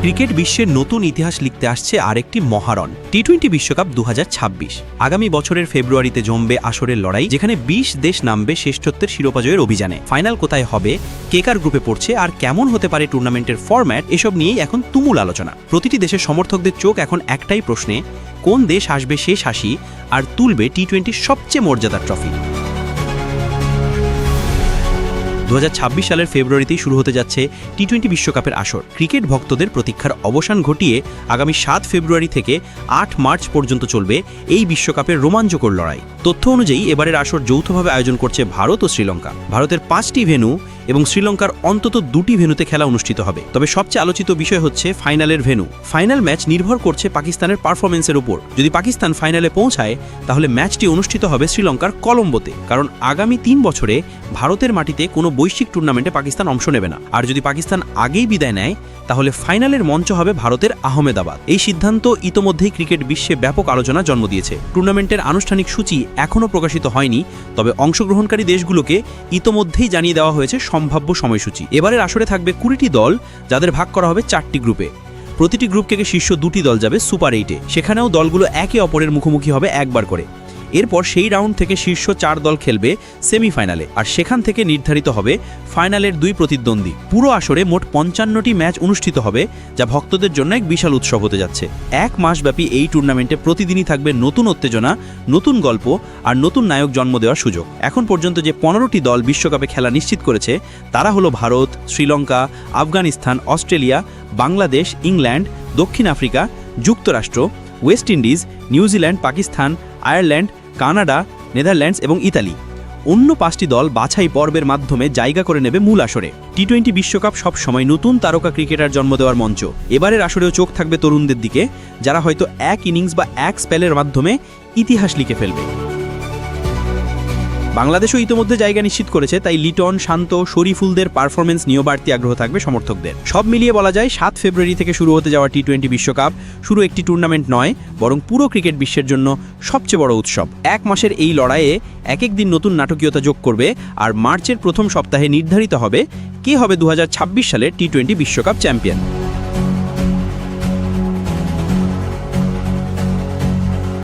Cricket বিশ্বের নতুন ইতিহাস লিখতে আসছে আরেকটি মহারণ টি-20 বিশ্বকাপ 2026। আগামী বছরের ফেব্রুয়ারিতে জমবে আসরের লড়াই, যেখানে 20 দেশ নামবে শ্রেষ্ঠত্বের শিরোপা জয়ের অভিযানে। ফাইনাল কোথায় হবে, কে কার গ্রুপে পড়ছে, আর কেমন হতে পারে টুর্নামেন্টের ফরম্যাট, এসব নিয়েই এখন তুমুল আলোচনা। প্রতিটি দেশের সমর্থকদের চোখ এখন একটাই প্রশ্নে, কোন দেশ আসবে শেষ হাসি আর তুলবে টি-20 সবচেয়ে মর্যাদার ট্রফি। 2026 সালের ফেব্রুয়ারিতেই শুরু হতে যাচ্ছে টি-20 বিশ্বকাপের আসর। ক্রিকেট ভক্তদের প্রতীক্ষার অবসান ঘটিয়ে আগামী 7 ফেব্রুয়ারি থেকে 8 মার্চ পর্যন্ত চলবে এই বিশ্বকাপের রোমাঞ্চকর লড়াই। তথ্য অনুযায়ী এবারের আসর যৌথভাবে আয়োজন করছে ভারত ও শ্রীলঙ্কা। ভারতের 5টি ভেন্যু এবং শ্রীলঙ্কার অন্তত 2টি ভেন্যুতে খেলা অনুষ্ঠিত হবে। তবে সবচেয়ে আলোচিত বিষয় হচ্ছে ফাইনালের ভেন্যু। ফাইনাল ম্যাচ নির্ভর করছে পাকিস্তানের পারফরমেন্সের উপর। যদি পাকিস্তান ফাইনালে পৌঁছায়, তাহলে ম্যাচটি অনুষ্ঠিত হবে শ্রীলঙ্কার কলম্বোতে, কারণ আগামী 3 বছরে ভারতের মাটিতে কোনো বৈশ্বিক টুর্নামেন্টে পাকিস্তান অংশ নেবে না। আর যদি পাকিস্তান আগেই বিদায় নেয়, তাহলে ফাইনালের মঞ্চ হবে ভারতের আহমেদাবাদ। এই সিদ্ধান্ত ইতোমধ্যেই ক্রিকেট বিশ্বে ব্যাপক আলোচনা জন্ম দিয়েছে। টুর্নামেন্টের আনুষ্ঠানিক সূচি এখনও প্রকাশিত হয়নি, তবে অংশগ্রহণকারী দেশগুলোকে ইতোমধ্যেই জানিয়ে দেওয়া হয়েছে সম্ভাব্য সময়সূচি। এবারের আসরে থাকবে 20টি দল, যাদের ভাগ করা হবে 4টি গ্রুপে। প্রতিটি গ্রুপ থেকে শীর্ষ 2টি দল যাবে সুপার 8-এ। সেখানেও দলগুলো একে অপরের মুখোমুখি হবে একবার করে। এরপর সেই রাউন্ড থেকে শীর্ষ 4 দল খেলবে সেমিফাইনালে, আর সেখান থেকে নির্ধারিত হবে ফাইনালের 2 প্রতিদ্বন্দ্বী। পুরো আসরে মোট 55টি ম্যাচ অনুষ্ঠিত হবে, যা ভক্তদের জন্য এক বিশাল উৎসব হতে যাচ্ছে। 1 মাসব্যাপী এই টুর্নামেন্টে প্রতিদিনই থাকবে নতুন উত্তেজনা, নতুন গল্প আর নতুন নায়ক জন্ম দেওয়ার সুযোগ। এখন পর্যন্ত যে 15টি দল বিশ্বকাপে খেলা নিশ্চিত করেছে, তারা হলো ভারত, শ্রীলঙ্কা, আফগানিস্তান, অস্ট্রেলিয়া, বাংলাদেশ, ইংল্যান্ড, দক্ষিণ আফ্রিকা, যুক্তরাষ্ট্র, West Indies, New Zealand, Pakistan, Ireland, Canada, Netherlands এবং ইতালি। অন্য 5টি দল বাছাই পর্বের মাধ্যমে জায়গা করে নেবে মূল আসরে। টি-20 বিশ্বকাপ সবসময় নতুন তারকা ক্রিকেটার জন্ম দেওয়ার মঞ্চ। এবারের আসরেও চোখ থাকবে তরুণদের দিকে, যারা হয়তো এক ইনিংস বা এক স্পেলের মাধ্যমে ইতিহাস লিখে ফেলবে। বাংলাদেশও ইতিমধ্যে জায়গা নিশ্চিত করেছে, তাই লিটন, শান্ত, শরীফুলদের পারফরমেন্স নিয়েও বাড়তি আগ্রহ থাকবে সমর্থকদের। সব মিলিয়ে বলা যায় 7 ফেব্রুয়ারি থেকে শুরু হতে যাওয়া টি-20 বিশ্বকাপ শুধু একটি টুর্নামেন্ট নয়, বরং পুরো ক্রিকেট বিশ্বের জন্য সবচেয়ে বড় উৎসব। 1 মাসের এই লড়াইয়ে এক এক দিন নতুন নাটকীয়তা যোগ করবে, আর মার্চের প্রথম সপ্তাহে নির্ধারিত হবে কে হবে 2026 সালের টি-20 বিশ্বকাপ চ্যাম্পিয়ন।